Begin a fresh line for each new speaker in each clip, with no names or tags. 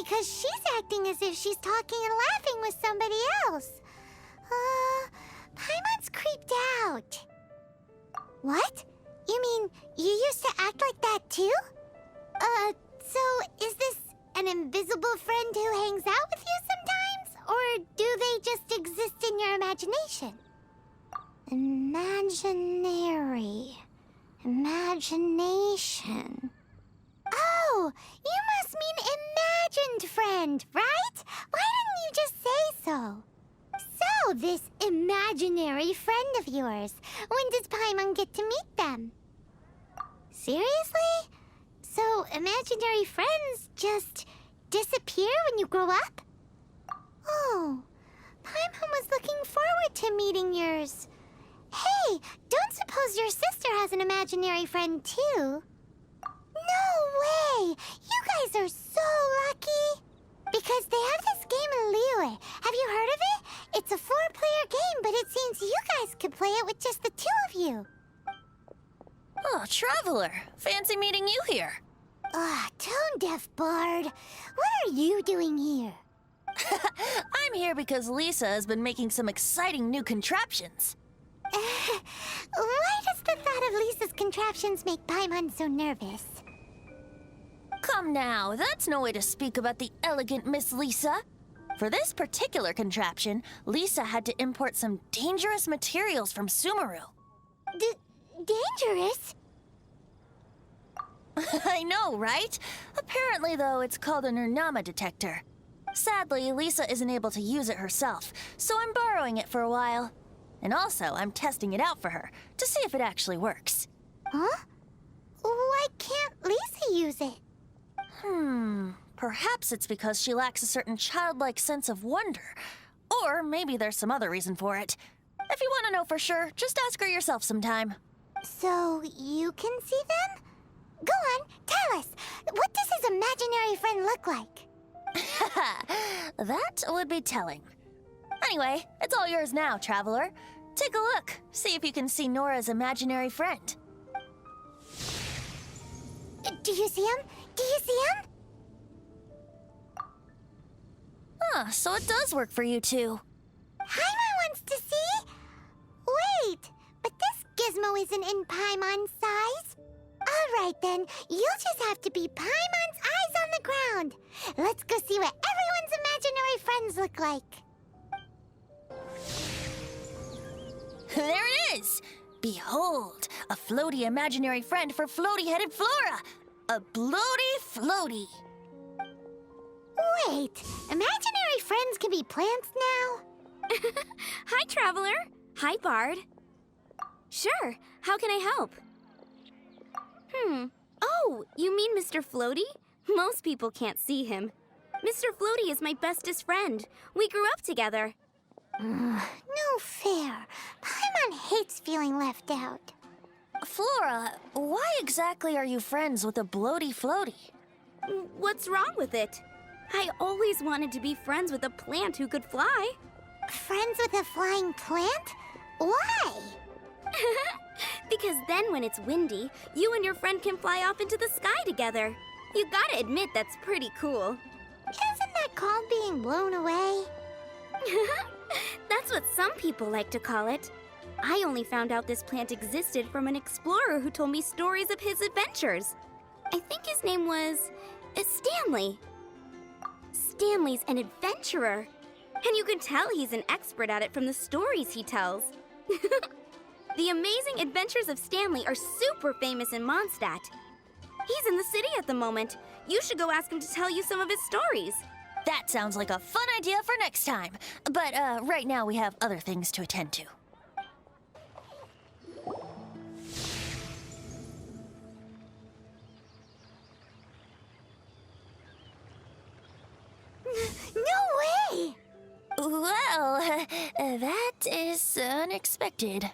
because she's acting as if she's talking and laughing with somebody else. Paimon's creeped out. What? You mean you used to act like that too? So is this an invisible friend who hangs out with you sometimes? Or do they just exist in your imagination? Imagination. Oh, you must mean imagined friend, right? Why didn't you just say so? So, this imaginary friend of yours, when does Paimon get to meet them? Seriously? So, imaginary friends just disappear when you grow up? Oh, Paimon was looking forward to meeting yours. Hey, don't suppose your sister has an imaginary friend too? No way! You guys are so lucky! Because they have this game in Liyue. Have you heard of it? It's a 4-player game, but it seems you guys could play it with just the 2 of you.
Oh, Traveler. Fancy meeting you here.
Tone-deaf bard. What are you doing here?
I'm here because Lisa has been making some exciting new contraptions.
Why does the thought of Lisa's contraptions make Paimon so nervous?
Come now, that's no way to speak about the elegant Miss Lisa. For this particular contraption, Lisa had to import some dangerous materials from Sumeru.
Dangerous?
I know, right? Apparently, though, it's called an Urnama detector. Sadly, Lisa isn't able to use it herself, so I'm borrowing it for a while. And also, I'm testing it out for her, to see if it actually works.
Huh? Why can't Lisa use it?
Perhaps it's because she lacks a certain childlike sense of wonder. Or maybe there's some other reason for it. If you want to know for sure, just ask her yourself sometime.
So, you can see them? Go on, tell us. What does his imaginary friend look like?
That would be telling. Anyway, it's all yours now, Traveler. Take a look. See if you can see Nora's imaginary friend.
Do you see him? Do you see him?
So it does work for you two.
Paimon wants to see? Wait, but this gizmo isn't in Paimon's size. All right then, you'll just have to be Paimon's eyes on the ground. Let's go see what everyone's imaginary friends look like.
There it is! Behold, a floaty imaginary friend for floaty-headed Flora! A bloaty floaty!
Wait, imaginary friends can be plants now?
Hi, Traveler. Hi, Bard. Sure, how can I help? Oh, you mean Mr. Floaty? Most people can't see him. Mr. Floaty is my bestest friend. We grew up together.
No fair. Paimon hates feeling left out.
Flora, why exactly are you friends with a bloaty floaty?
What's wrong with it? I always wanted to be friends with a plant who could fly.
Friends with a flying plant? Why?
Because then when it's windy, you and your friend can fly off into the sky together. You gotta admit that's pretty cool.
Isn't that called being blown away?
That's what some people like to call it. I only found out this plant existed from an explorer who told me stories of his adventures. I think his name was Stanley. Stanley's an adventurer. And you can tell he's an expert at it from the stories he tells. The amazing adventures of Stanley are super famous in Mondstadt. He's in the city at the moment. You should go ask him to tell you some of his stories.
That sounds like a fun idea for next time. But right now we have other things to attend to.
No way!
Well, that is unexpected.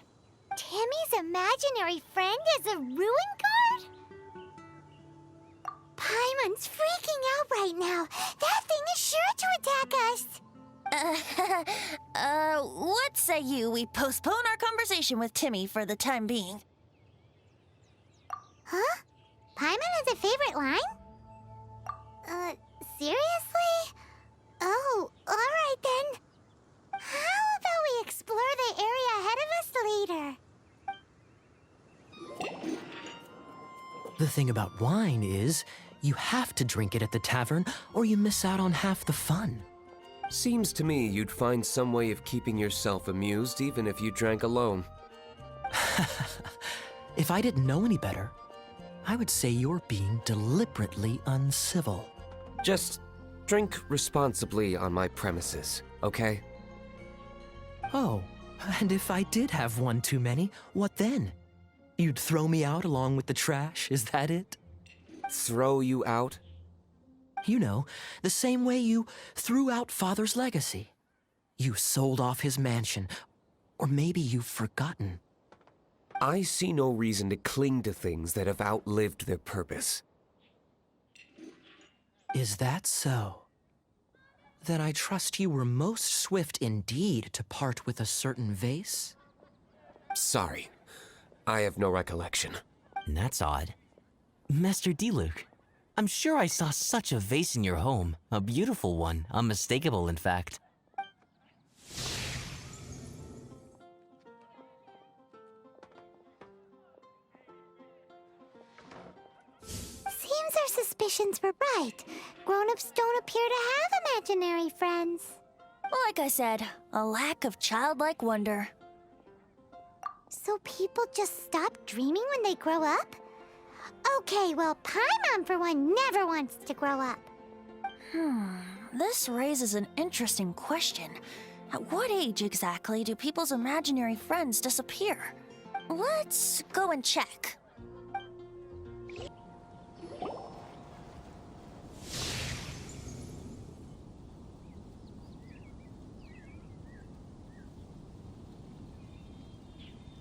Timmy's imaginary friend is a ruin guard? Paimon's freaking out right now. That thing is sure to attack us.
What say you we postpone our conversation with Timmy for the time being?
Huh? Paimon has a favorite line? Seriously? Oh, alright then. How about we explore the area ahead of us later?
The thing about wine is, you have to drink it at the tavern, or you miss out on half the fun.
Seems to me you'd find some way of keeping yourself amused even if you drank alone.
If I didn't know any better, I would say you're being deliberately uncivil.
Just drink responsibly on my premises, okay?
Oh, and if I did have one too many, what then? You'd throw me out along with the trash, is that it?
Throw you out?
You know, the same way you threw out Father's legacy. You sold off his mansion, or maybe you've forgotten.
I see no reason to cling to things that have outlived their purpose.
Is that so? Then I trust you were most swift indeed to part with a certain vase?
Sorry, I have no recollection.
That's odd. Master Diluc, I'm sure I saw such a vase in your home. A beautiful one, unmistakable in fact.
Seems our suspicions were right. Grown-ups don't appear to have imaginary friends.
Like I said, a lack of childlike wonder.
So people just stop dreaming when they grow up? Okay, well, Paimon, for one, never wants to grow up.
This raises an interesting question. At what age exactly do people's imaginary friends disappear? Let's go and check.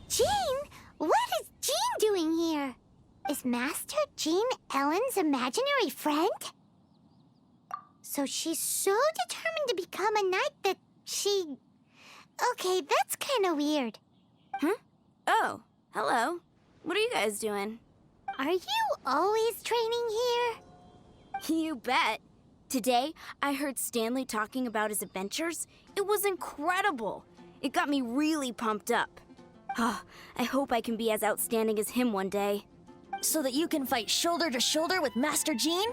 Jean? What is Jean doing here? Is Master Jean Ellen's imaginary friend? So she's so determined to become a knight that she... Okay, that's kind of weird.
Huh? Oh, hello. What are you guys doing?
Are you always training here?
You bet. Today, I heard Stanley talking about his adventures. It was incredible. It got me really pumped up. I hope I can be as outstanding as him one day.
So that you can fight shoulder to shoulder with Master Jean?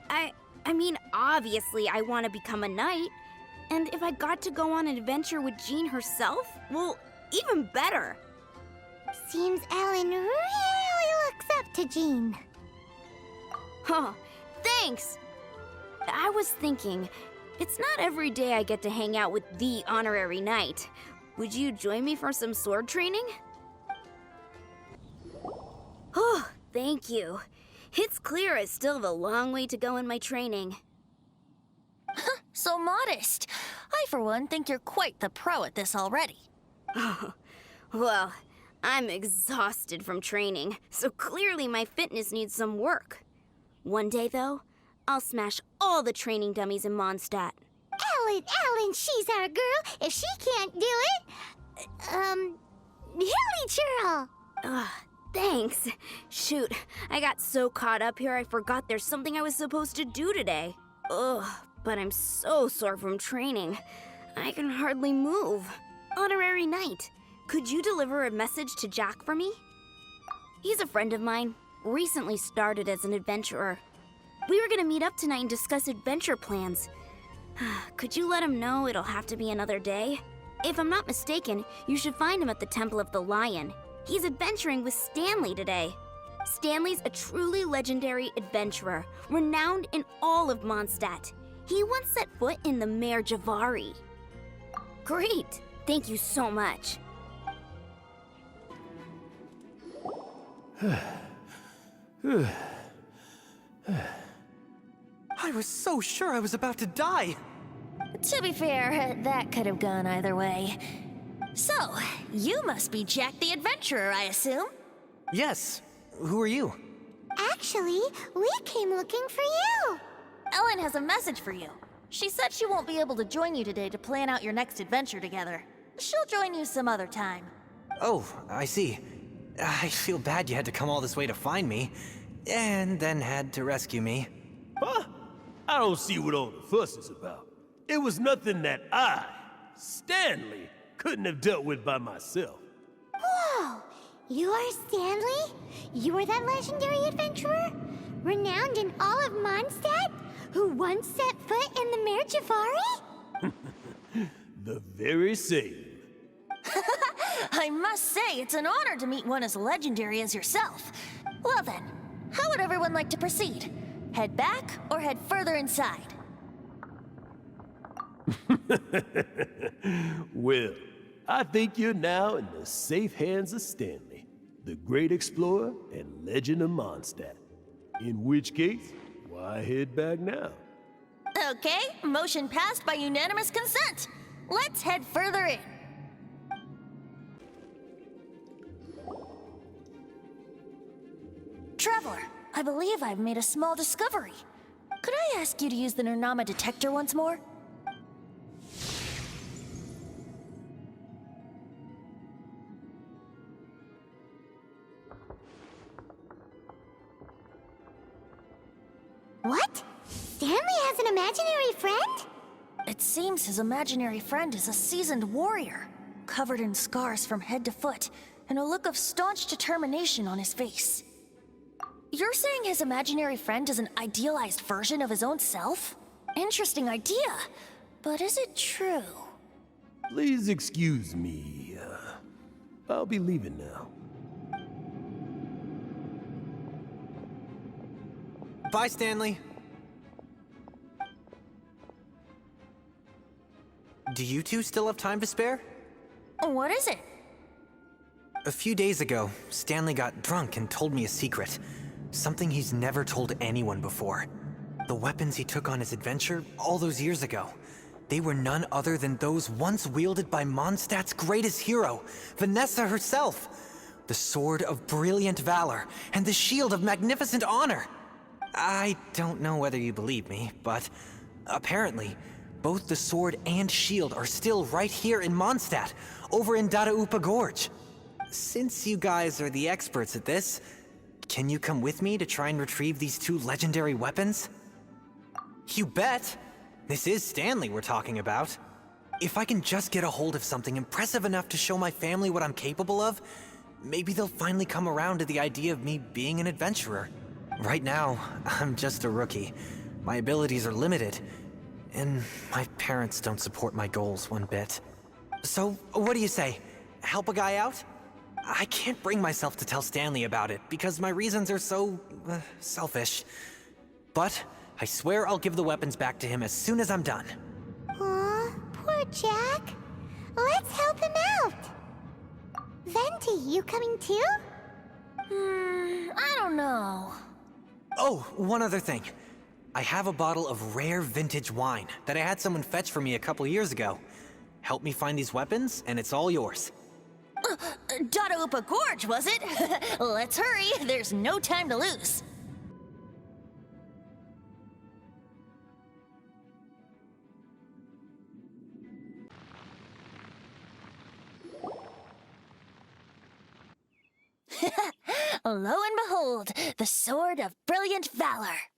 I mean, obviously I want to become a knight. And if I got to go on an adventure with Jean herself, well, even better.
Seems Ellen really looks up to Jean.
Huh, thanks! I was thinking, it's not every day I get to hang out with the honorary knight. Would you join me for some sword training? Oh, thank you. It's clear I still have a long way to go in my training.
So modest. I, for one, think you're quite the pro at this already.
Oh, well, I'm exhausted from training, so clearly my fitness needs some work. One day, though, I'll smash all the training dummies in Mondstadt.
Ellen, she's our girl. If she can't do it, Hilly Churl.
Thanks. Shoot, I got so caught up here I forgot there's something I was supposed to do today. Ugh, but I'm so sore from training. I can hardly move. Honorary Knight, could you deliver a message to Jack for me? He's a friend of mine, recently started as an adventurer. We were gonna meet up tonight and discuss adventure plans. Could you let him know it'll have to be another day? If I'm not mistaken, you should find him at the Temple of the Lion. He's adventuring with Stanley today. Stanley's a truly legendary adventurer, renowned in all of Mondstadt. He once set foot in the Mare Javari. Great! Thank you so much.
I was so sure I was about to die.
To be fair, that could have gone either way. So, you must be Jack the Adventurer, I assume?
Yes. Who are you?
Actually, we came looking for you.
Ellen has a message for you. She said she won't be able to join you today to plan out your next adventure together. She'll join you some other time.
Oh, I see. I feel bad you had to come all this way to find me, and then had to rescue me.
Ah,
I don't see what all the fuss is about. It was nothing that I, Stanley, couldn't have dealt with by myself.
Whoa! You are Stanley? You are that legendary adventurer? Renowned in all of Mondstadt? Who once set foot in the Mare Javari?
The very same.
I must say, it's an honor to meet one as legendary as yourself. Well then, how would everyone like to proceed? Head back or head further inside?
Well, I think you're now in the safe hands of Stanley, the great explorer and legend of Mondstadt. In which case, why head back now?
Okay, motion passed by unanimous consent. Let's head further in. Traveler, I believe I've made a small discovery. Could I ask you to use the Nernama detector once more?
What? Stanley has an imaginary friend?
It seems his imaginary friend is a seasoned warrior, covered in scars from head to foot, and a look of staunch determination on his face. You're saying his imaginary friend is an idealized version of his own self? Interesting idea, but is it true?
Please excuse me. I'll be leaving now.
Bye, Stanley. Do you two still have time to spare?
What is it?
A few days ago, Stanley got drunk and told me a secret. Something he's never told anyone before. The weapons he took on his adventure all those years ago, they were none other than those once wielded by Mondstadt's greatest hero, Vanessa herself. The Sword of Brilliant Valor and the Shield of Magnificent Honor. I don't know whether you believe me, but apparently, both the sword and shield are still right here in Mondstadt, over in Dadaupa Gorge. Since you guys are the experts at this, can you come with me to try and retrieve these two legendary weapons? You bet! This is Stanley we're talking about. If I can just get a hold of something impressive enough to show my family what I'm capable of, maybe they'll finally come around to the idea of me being an adventurer. Right now, I'm just a rookie. My abilities are limited, and my parents don't support my goals one bit. So, what do you say? Help a guy out? I can't bring myself to tell Stanley about it because my reasons are so, selfish. But I swear I'll give the weapons back to him as soon as I'm done.
Aw, poor Jack. Let's help him out. Venti, you coming too?
I don't know.
Oh, one other thing. I have a bottle of rare vintage wine that I had someone fetch for me a couple years ago. Help me find these weapons, and it's all yours.
Dadaupa Gorge, was it? Let's hurry, there's no time to lose. Lo and behold, the Sword of Brilliant Valor.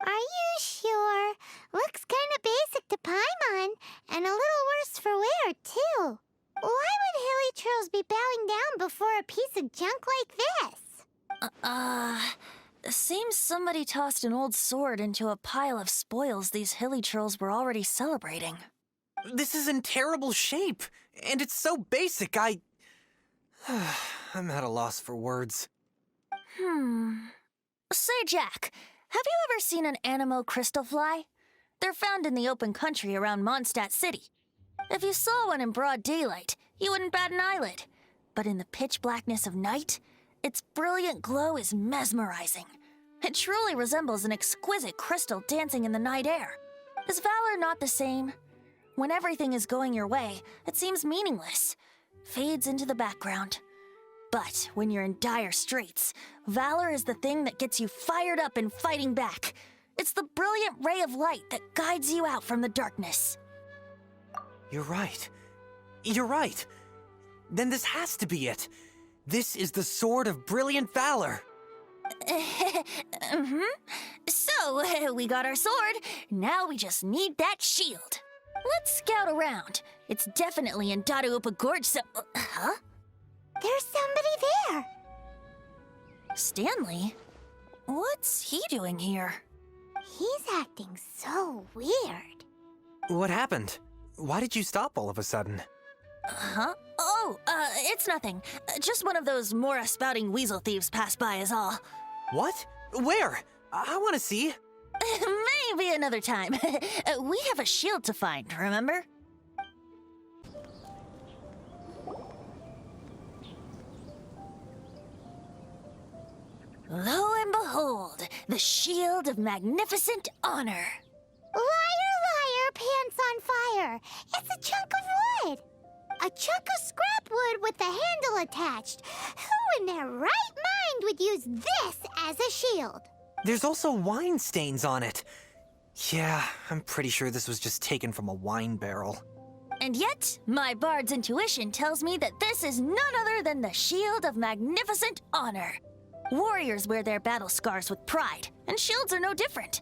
Are you sure? Looks kinda basic to Paimon, and a little worse for wear, too. Why would hilly trolls be bowing down before a piece of junk like this?
Seems somebody tossed an old sword into a pile of spoils these hilly trolls were already celebrating.
This is in terrible shape, and it's so basic, I'm at a loss for words.
Say, Jack, have you ever seen an anemo crystal fly? They're found in the open country around Mondstadt City. If you saw one in broad daylight, you wouldn't bat an eyelid. But in the pitch blackness of night, its brilliant glow is mesmerizing. It truly resembles an exquisite crystal dancing in the night air. Is valor not the same? When everything is going your way, it seems meaningless, fades into the background. But when you're in dire straits, valor is the thing that gets you fired up and fighting back. It's the brilliant ray of light that guides you out from the darkness.
You're right. You're right. Then this has to be it. This is the Sword of Brilliant Valor.
So, we got our sword. Now we just need that shield. Let's scout around. It's definitely in Daraupa Gorge, so... huh?
There's somebody there.
Stanley? What's he doing here?
He's acting so weird.
What happened? Why did you stop all of a sudden?
Huh? Oh, it's nothing. Just one of those Mora-spouting weasel thieves passed by is all.
What? Where? I want to see.
Maybe another time. We have a shield to find, remember? Lo and behold, the shield of magnificent honor.
Liar, liar, pants on fire. It's a chunk of wood. A chunk of scrap wood with the handle attached. Who in their right mind would use this as a shield?
There's also wine stains on it. Yeah, I'm pretty sure this was just taken from a wine barrel.
And yet, my bard's intuition tells me that this is none other than the shield of magnificent honor. Warriors wear their battle scars with pride, and shields are no different.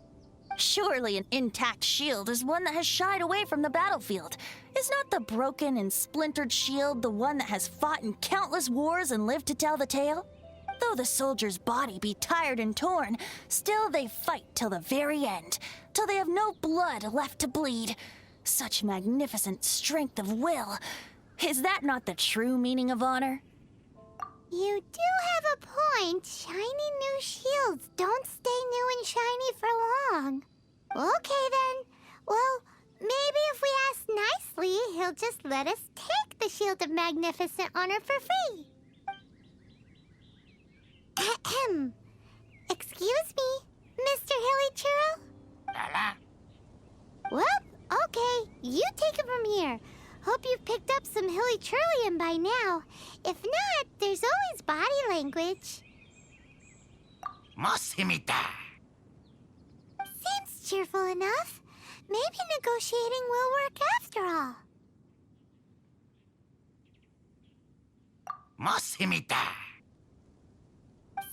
Surely an intact shield is one that has shied away from the battlefield. Is not the broken and splintered shield the one that has fought in countless wars and lived to tell the tale? Though the soldier's body be tired and torn, still they fight till the very end, till they have no blood left to bleed. Such magnificent strength of will. Is that not the true meaning of honor?
You do have a point. Shiny new shields don't stay new and shiny for long. Okay then. Well, maybe if we ask nicely, he'll just let us take the Shield of Magnificent Honor for free. Ahem. Excuse me, Mr. Hilly Churro? Well, okay. You take it from here. Hope you've picked up some Hilly Churlian by now. If not, there's always body language. Seems cheerful enough. Maybe negotiating will work after all.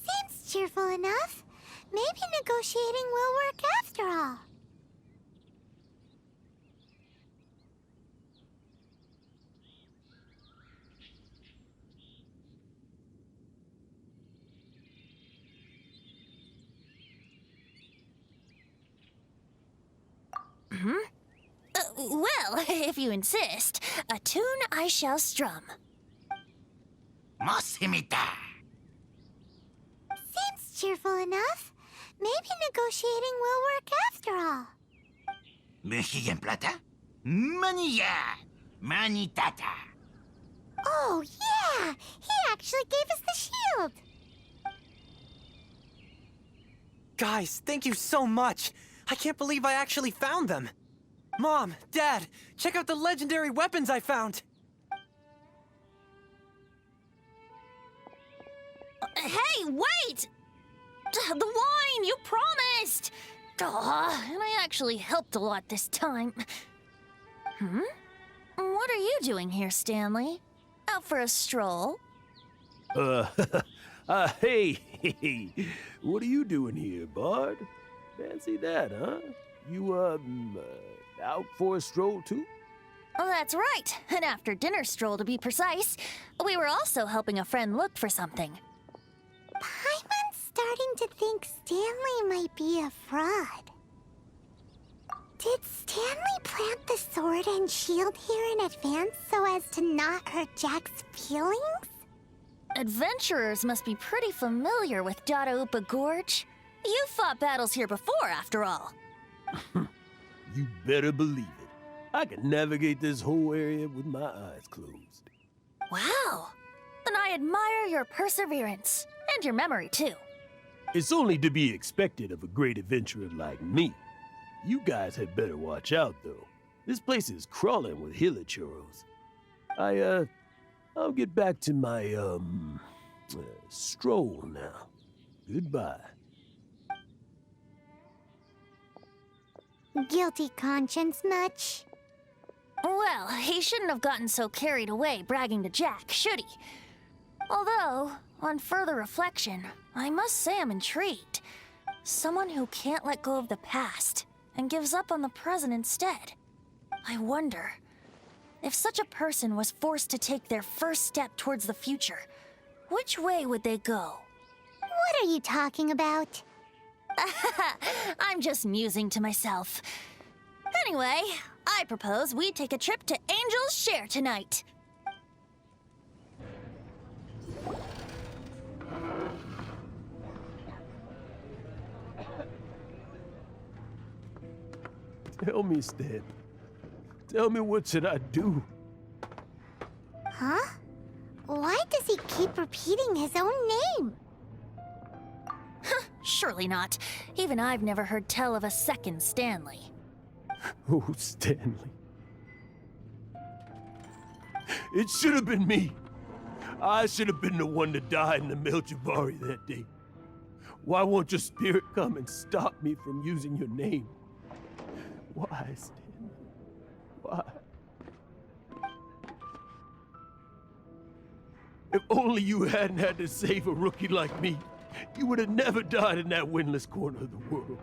Seems cheerful enough. Maybe negotiating will work after all.
Well, if you insist, a tune I shall strum.
Seems cheerful enough. Maybe negotiating will work after all. Oh, yeah! He actually gave us the shield!
Guys, thank you so much. I can't believe I actually found them. Mom, Dad, check out the legendary weapons I found.
Hey, wait! The wine, you promised! And I actually helped a lot this time. What are you doing here, Stanley? Out for a stroll?
Hey, what are you doing here, Bard? Fancy that, huh? You, out for a stroll, too?
Oh, that's right. An after-dinner stroll, to be precise. We were also helping a friend look for something.
Paimon's starting to think Stanley might be a fraud. Did Stanley plant the sword and shield here in advance so as to not hurt Jack's feelings?
Adventurers must be pretty familiar with Daraupa Gorge. You fought battles here before, after all.
You better believe it. I can navigate this whole area with my eyes closed.
Wow. Then I admire your perseverance. And your memory, too.
It's only to be expected of a great adventurer like me. You guys had better watch out, though. This place is crawling with hilichurros. I'll get back to my, stroll now. Goodbye.
Guilty conscience much?
Well, he shouldn't have gotten so carried away bragging to Jack, should he? Although, On further reflection, I must say I'm intrigued. Someone who can't let go of the past and gives up on the present instead. I wonder, if such a person was forced to take their first step towards the future, which way would they go?
What are you talking about?
I'm just musing to myself. Anyway, I propose we take a trip to Angel's Share tonight.
Tell me, Stan. Tell me, what should I do?
Huh? Why does he keep repeating his own name?
Surely not. Even I've never heard tell of a second Stanley.
Oh, Stanley. It should have been me. I should have been the one to die in the Melchivari that day. Why won't your spirit come and stop me from using your name? Why, Stanley? Why? If only you hadn't had to save a rookie like me, you would have never died in that windless corner of the world.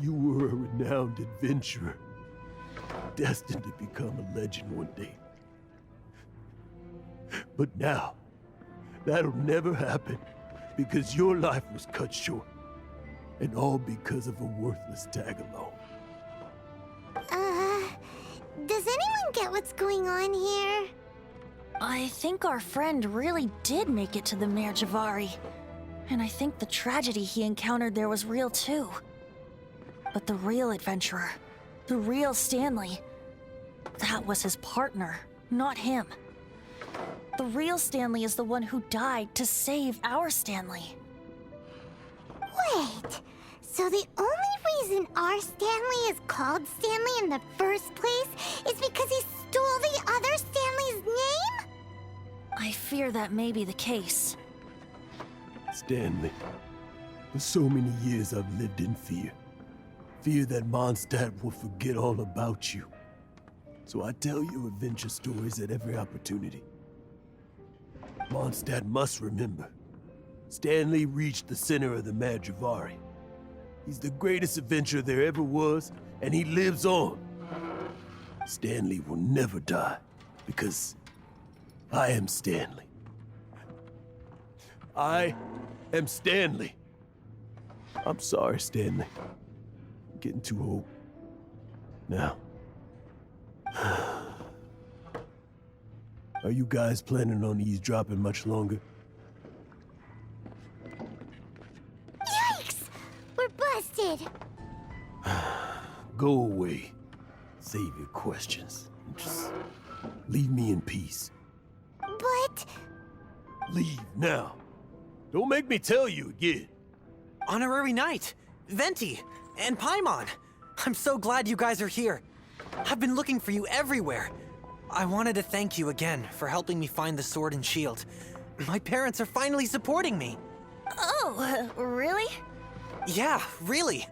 You were a renowned adventurer, destined to become a legend one day. But now, that'll never happen, because your life was cut short, and all because of a worthless tag-along.
Does anyone get what's going on here?
I think our friend really did make it to the Miraculous. And I think the tragedy he encountered there was real too. But the real adventurer, the real Stanley, that was his partner, not him. The real Stanley is the one who died to save our Stanley.
Wait, so the only reason our Stanley is called Stanley in the first place is because he stole the other Stanley's name?
I fear that may be the case.
Stanley, for so many years I've lived in fear. Fear that Mondstadt will forget all about you. So I tell you adventure stories at every opportunity. Mondstadt must remember. Stanley reached the center of the Madrivari. He's the greatest adventurer there ever was, and he lives on. Stanley will never die, because I am Stanley. I am Stanley. I'm sorry, Stanley. I'm getting too old. Now. Are you guys planning on eavesdropping much longer?
Yikes! We're busted!
Go away. Save your questions. Just leave me in peace.
But...
Leave now. Don't make me tell you again.
Honorary Knight, Venti, and Paimon. I'm so glad you guys are here. I've been looking for you everywhere. I wanted to thank you again for helping me find the sword and shield. My parents are finally supporting me.
Oh, really?
Yeah, really.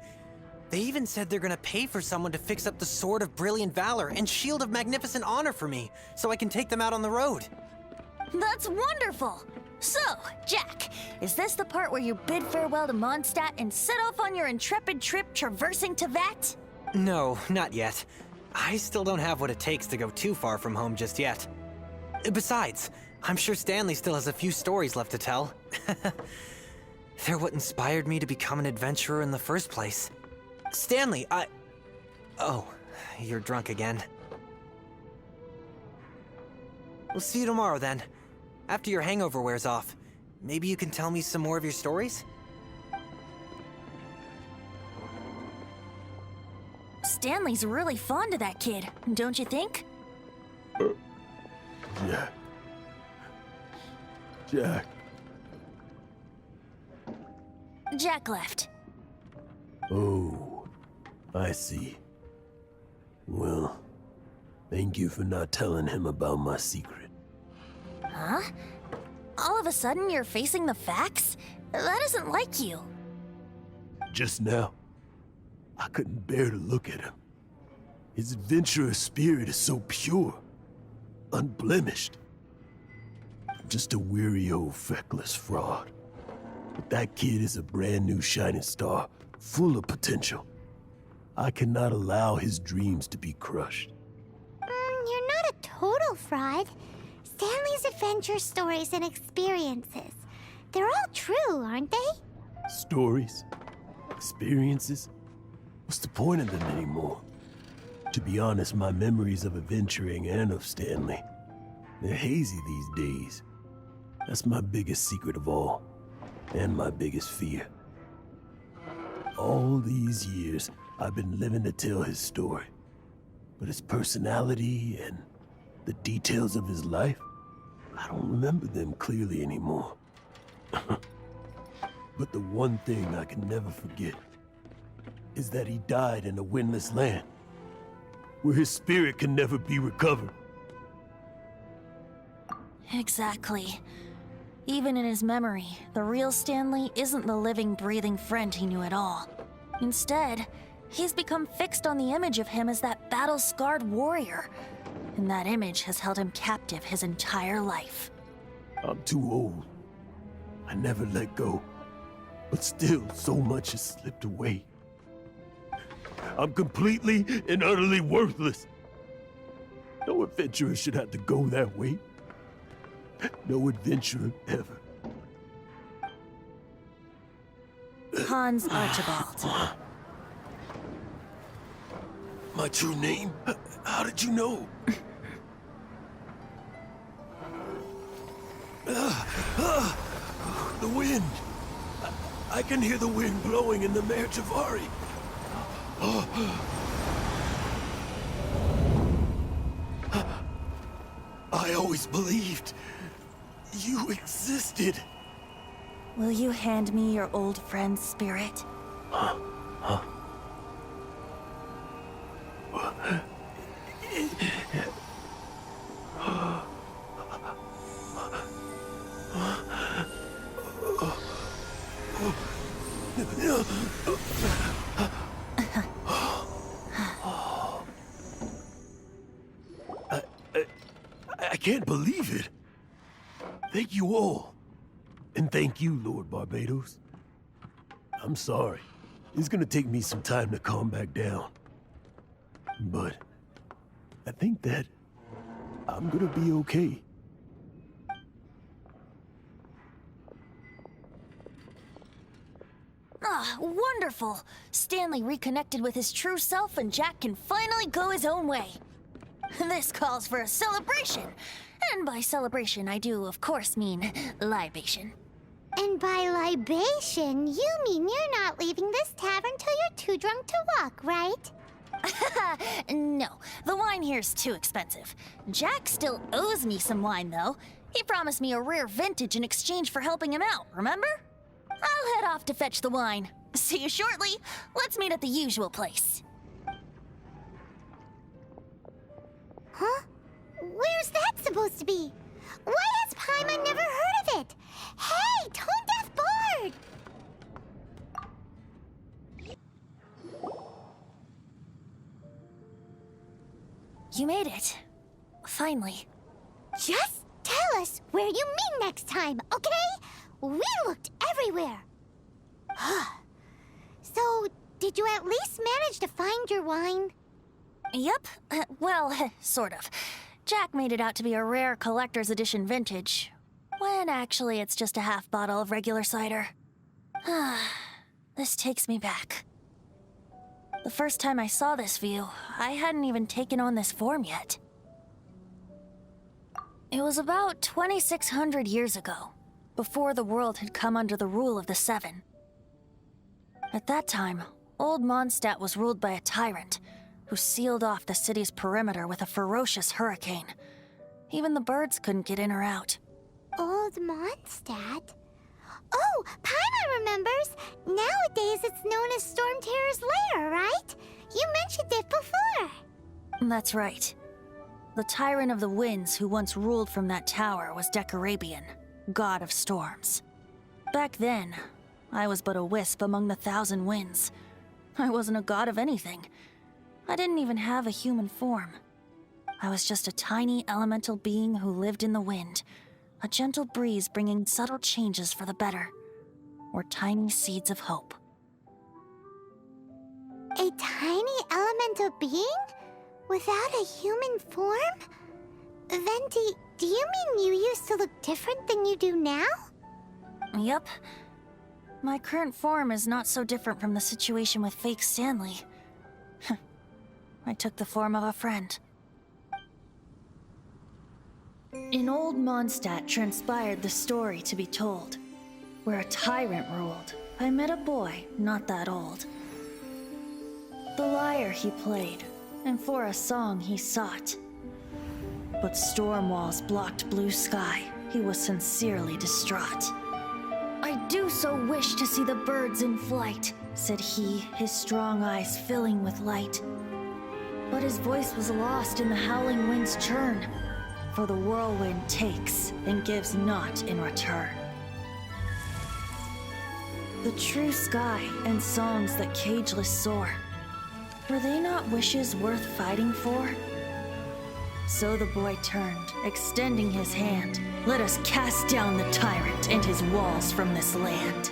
They even said they're gonna pay for someone to fix up the Sword of Brilliant Valor and Shield of Magnificent Honor for me, so I can take them out on the road.
That's wonderful! So, Jack, is this the part where you bid farewell to Mondstadt and set off on your intrepid trip traversing Tevat?
No, not yet. I still don't have what it takes to go too far from home just yet. Besides, I'm sure Stanley still has a few stories left to tell. They're what inspired me to become an adventurer in the first place. Stanley, Oh, you're drunk again. We'll see you tomorrow then. After your hangover wears off. Maybe you can tell me some more of your stories?
Stanley's really fond of that kid, don't you think?
Jack. Jack.
Jack left.
Oh, I see. Well, thank you for not telling him about my secret.
Huh? All of a sudden you're facing the facts? That isn't like you.
Just now, I couldn't bear to look at him. His adventurous spirit is so pure, unblemished. just a weary old feckless fraud. But that kid is a brand new shining star, full of potential. I cannot allow his dreams to be crushed.
You're not a total fraud. Stanley's adventure stories and experiences. They're all true, aren't they?
Stories? Experiences? What's the point of them anymore? To be honest, my memories of adventuring and of Stanley, they're hazy these days. That's my biggest secret of all, and my biggest fear. All these years, I've been living to tell his story. But his personality and the details of his life, I don't remember them clearly anymore. But the one thing I can never forget is that he died in a windless land, where his spirit can never be recovered.
Exactly. Even in his memory, the real Stanley isn't the living, breathing friend he knew at all. Instead, he's become fixed on the image of him as that battle-scarred warrior. And that image has held him captive his entire life.
I'm too old. I never let go. But still, so much has slipped away. I'm completely and utterly worthless. No adventurer should have to go that way. No adventurer ever.
Hans Archibald.
My true name? How did you know? The wind. I can hear the wind blowing in the Mare Javari. I always believed you existed.
Will you hand me your old friend's spirit?
I can't believe it. Thank you all. And thank you, Lord Barbados. I'm sorry. It's gonna take me some time to calm back down. But I think that I'm gonna be okay.
Ah, wonderful! Stanley reconnected with his true self and Jack can finally go his own way. This calls for a celebration. And by celebration, I do, of course, mean libation.
And by libation, you mean you're not leaving this tavern till you're too drunk to walk, right?
No, the wine here's too expensive. Jack still owes me some wine, though. He promised me a rare vintage in exchange for helping him out, remember? I'll head off to fetch the wine. See you shortly. Let's meet at the usual place.
Huh? Where's that supposed to be? Why has Paimon never heard of it? Hey, Tone Deaf Bard!
You made it. Finally.
Just tell us where you mean next time, okay? We looked everywhere. So, did you at least manage to find your wine?
Yep. Well, sort of. Jack made it out to be a rare collector's edition vintage, when actually it's just a half bottle of regular cider. This takes me back. The first time I saw this view, I hadn't even taken on this form yet. It was about 2,600 years ago, before the world had come under the rule of the Seven. At that time, old Mondstadt was ruled by a tyrant who sealed off the city's perimeter with a ferocious hurricane. Even the birds couldn't get in or out.
Old Mondstadt? Oh, Paimon remembers! Nowadays it's known as Storm Terror's lair, right? You mentioned it before.
That's right. The tyrant of the winds who once ruled from that tower was Decarabian, god of storms. Back then, I was but a wisp among the thousand winds. I wasn't a god of anything. I didn't even have a human form. I was just a tiny elemental being who lived in the wind, a gentle breeze bringing subtle changes for the better, or tiny seeds of hope.
A tiny elemental being? Without a human form? Venti, do you mean you used to look different than you do now?
Yep. My current form is not so different from the situation with fake Stanley. I took the form of a friend. In old Mondstadt transpired the story to be told. Where a tyrant ruled, I met a boy not that old. The lyre he played, and for a song he sought. But storm walls blocked blue sky, he was sincerely distraught. I do so wish to see the birds in flight, said he, his strong eyes filling with light. But his voice was lost in the howling wind's churn, for the whirlwind takes and gives not in return. The true sky and songs that cageless soar, were they not wishes worth fighting for? So the boy turned, extending his hand. Let us cast down the tyrant and his walls from this land.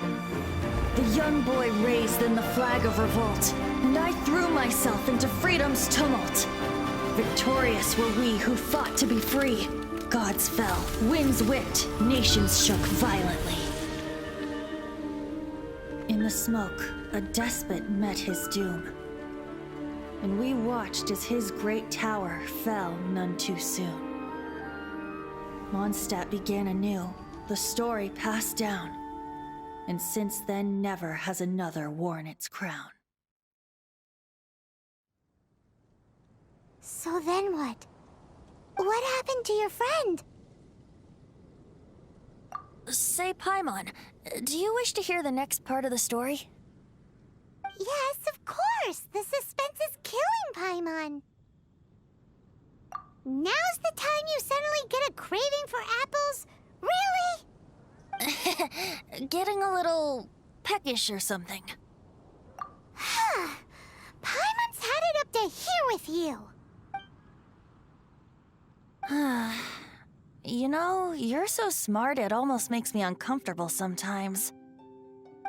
The young boy raised then the flag of revolt, and I threw myself into freedom's tumult. Victorious were we who fought to be free. Gods fell, winds whipped, nations shook violently. In the smoke, a despot met his doom. And we watched as his great tower fell none too soon. Mondstadt began anew, the story passed down, and since then never has another worn its crown.
So then what? What happened to your friend?
Say, Paimon, do you wish to hear the next part of the story?
Yes, of course! The suspense is killing, Paimon! Now's the time you suddenly get a craving for apples? Really?
Getting a little peckish or something.
Paimon's had it up to here with you!
You know, you're so smart it almost makes me uncomfortable sometimes.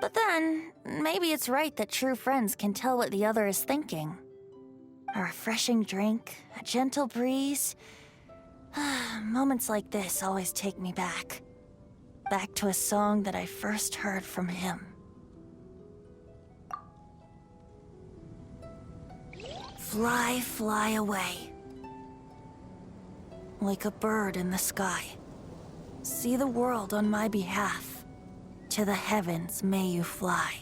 But then, maybe it's right that true friends can tell what the other is thinking. A refreshing drink, a gentle breeze. Moments like this always take me back. Back to a song that I first heard from him. Fly, fly away. Like a bird in the sky. See the world on my behalf. To the heavens may you fly.